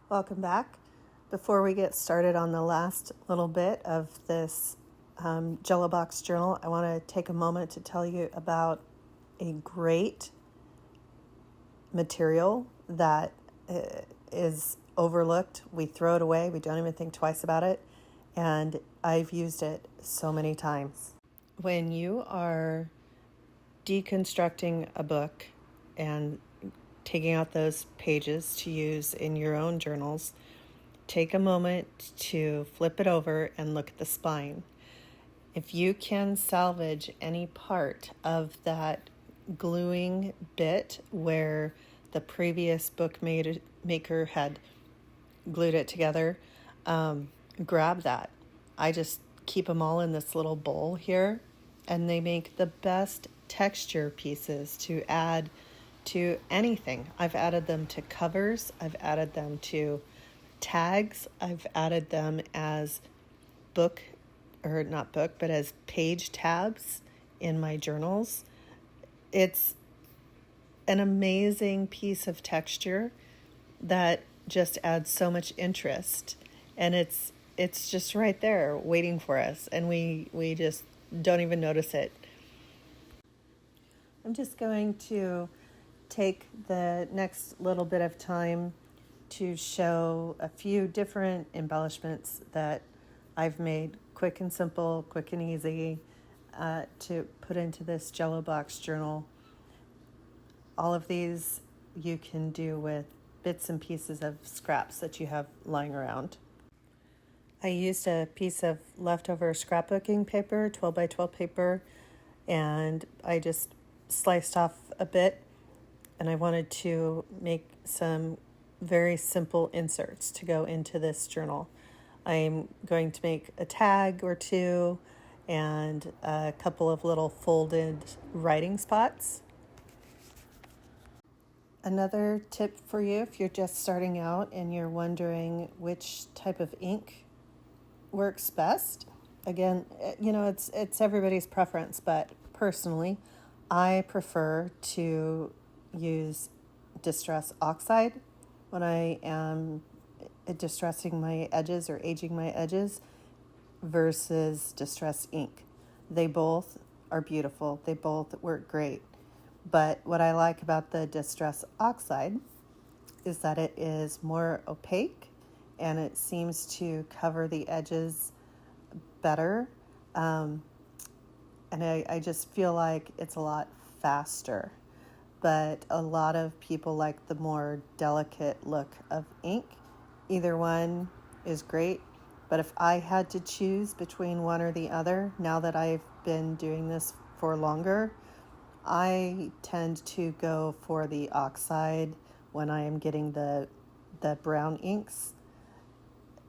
Welcome back. Before we get started on the last little bit of this Jello Box journal, I want to take a moment to tell you about a great material that is overlooked. We throw it away. We don't even think twice about it. And I've used it so many times. When you are deconstructing a book and taking out those pages to use in your own journals, take a moment to flip it over and look at the spine. If you can salvage any part of that gluing bit where the previous bookmaker had glued it together, grab that. I just keep them all in this little bowl here, and they make the best texture pieces to add to anything. I've added them to covers, I've added them to tags, I've added them as as page tabs in my journals. It's an amazing piece of texture that just adds so much interest, and it's just right there waiting for us, and we just don't even notice it. I'm just going to take the next little bit of time to show a few different embellishments that I've made quick and simple, quick and easy to put into this Jello Box journal. All of these you can do with bits and pieces of scraps that you have lying around. I used a piece of leftover scrapbooking paper, 12 by 12 paper, and I just sliced off a bit, and I wanted to make some very simple inserts to go into this journal. I'm going to make a tag or two and a couple of little folded writing spots. Another tip for you if you're just starting out and you're wondering which type of ink works best. Again, it's everybody's preference, but personally, I prefer to use Distress Oxide when I am distressing my edges or aging my edges versus Distress ink. They both are beautiful. They both work great. But what I like about the Distress Oxide is that it is more opaque and it seems to cover the edges better. And I just feel like it's a lot faster. But a lot of people like the more delicate look of ink. Either one is great. But if I had to choose between one or the other, now that I've been doing this for longer, I tend to go for the oxide when I am getting the brown inks,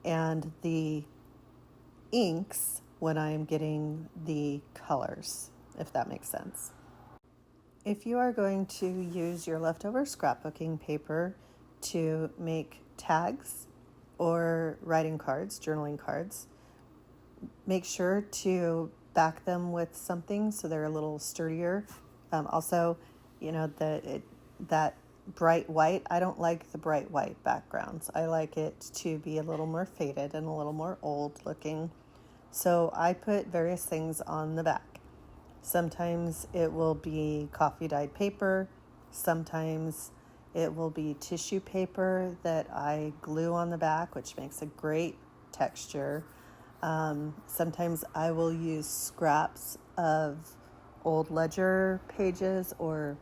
and the inks when I am getting the colors, if that makes sense. If you are going to use your leftover scrapbooking paper to make tags or writing cards, journaling cards, make sure to back them with something so they're a little sturdier. Also, that bright white, I don't like the bright white backgrounds. I like it to be a little more faded and a little more old looking. So I put various things on the back. Sometimes it will be coffee dyed paper. Sometimes it will be tissue paper that I glue on the back, which makes a great texture. Sometimes I will use scraps of old ledger pages or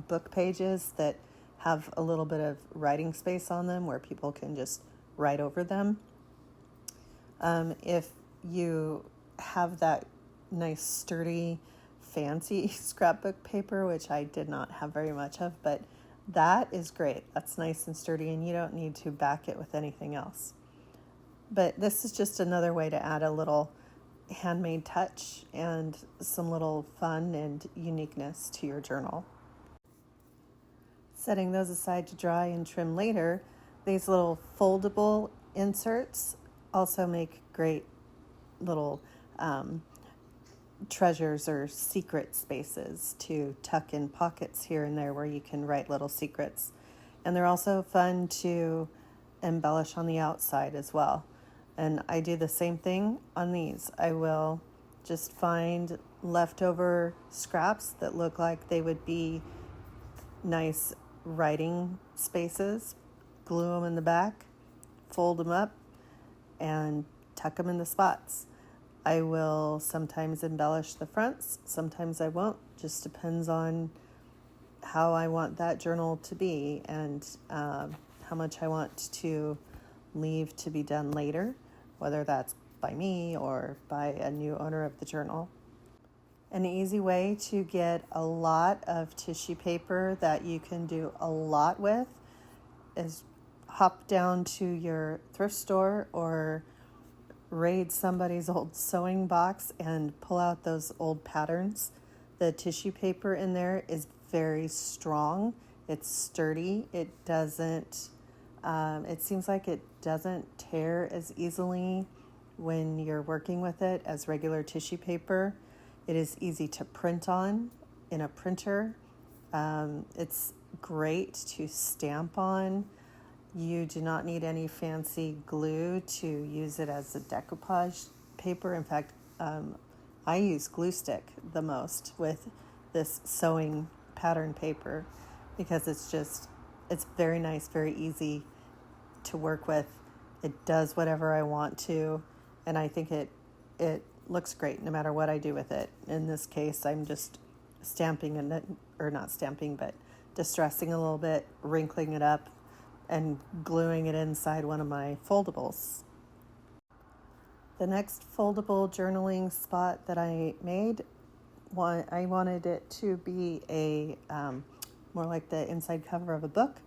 book pages that have a little bit of writing space on them where people can just write over them. If you have that nice sturdy fancy scrapbook paper, which I did not have very much of, but that is great. That's nice and sturdy and you don't need to back it with anything else. But this is just another way to add a little handmade touch and some little fun and uniqueness to your journal. Setting those aside to dry and trim later, these little foldable inserts also make great little treasures or secret spaces to tuck in pockets here and there where you can write little secrets. And they're also fun to embellish on the outside as well. And I do the same thing on these. I will just find leftover scraps that look like they would be nice writing spaces, glue them in the back, fold them up, and tuck them in the spots. I will sometimes embellish the fronts, sometimes I won't. Just depends on how I want that journal to be and how much I want to leave to be done later, whether that's by me or by a new owner of the journal. An easy way to get a lot of tissue paper that you can do a lot with is hop down to your thrift store or raid somebody's old sewing box and pull out those old patterns. The tissue paper in there is very strong. It's sturdy. It doesn't, it seems like it doesn't tear as easily when you're working with it as regular tissue paper. It is easy to print on in a printer. It's great to stamp on. You do not need any fancy glue to use it as a decoupage paper. In fact, I use glue stick the most with this sewing pattern paper because it's very nice, very easy to work with. It does whatever I want to, and I think it looks great no matter what I do with it. In this case, I'm just stamping it, or not stamping, but distressing a little bit, wrinkling it up, and gluing it inside one of my foldables. The next foldable journaling spot that I made, I wanted it to be a more like the inside cover of a book.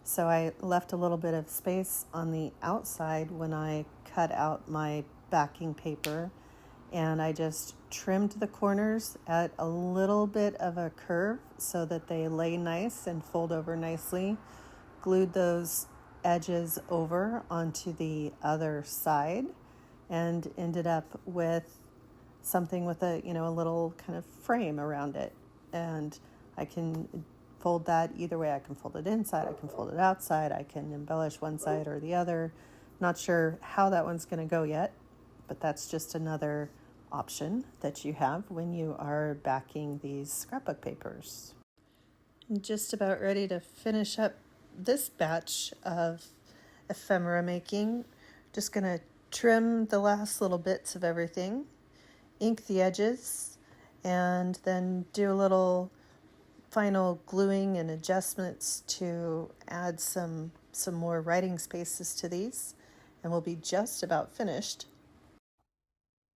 So I left a little bit of space on the outside when I cut out my backing paper, and I just trimmed the corners at a little bit of a curve so that they lay nice and fold over nicely. Glued those edges over onto the other side and ended up with something with a little kind of frame around it. And I can fold that either way. I can fold it inside, I can fold it outside, I can embellish one side or the other. Not sure how that one's going to go yet, but that's just another option that you have when you are backing these scrapbook papers. I'm just about ready to finish up this batch of ephemera making. Just going to trim the last little bits of everything, ink the edges, and then do a little final gluing and adjustments to add some more writing spaces to these, and we'll be just about finished.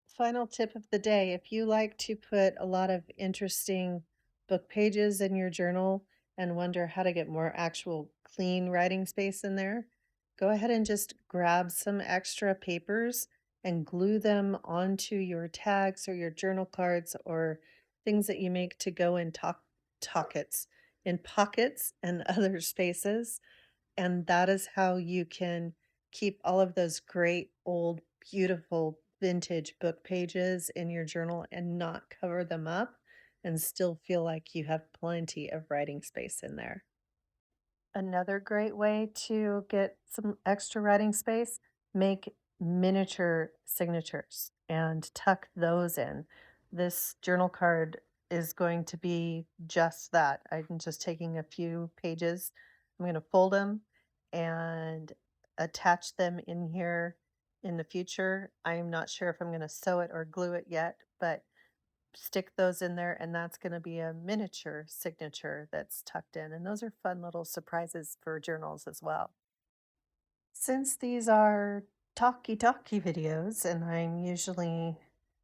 Final tip of the day: if you like to put a lot of interesting book pages in your journal and wonder how to get more actual clean writing space in there, go ahead and just grab some extra papers and glue them onto your tags or your journal cards or things that you make to go in pockets and other spaces. And that is how you can keep all of those great old, beautiful vintage book pages in your journal and not cover them up and still feel like you have plenty of writing space in there. Another great way to get some extra writing space, make miniature signatures and tuck those in. This journal card is going to be just that. I'm just taking a few pages. I'm going to fold them and attach them in here in the future. I'm not sure if I'm going to sew it or glue it yet, but stick those in there, and that's going to be a miniature signature that's tucked in. And those are fun little surprises for journals as well. Since these are talky videos, and I'm usually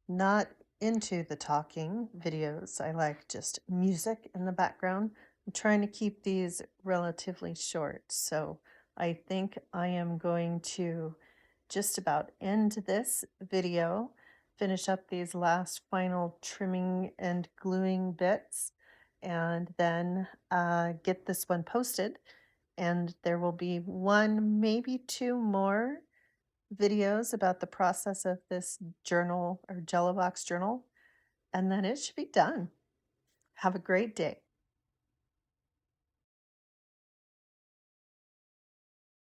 not into the talking videos, I like just music in the background. I'm trying to keep these relatively short, so I think I am going to just about end this video, finish up these last final trimming and gluing bits, and then get this one posted. And there will be one, maybe two more videos about the process of this journal or Jello box journal, and then it should be done. Have a great day.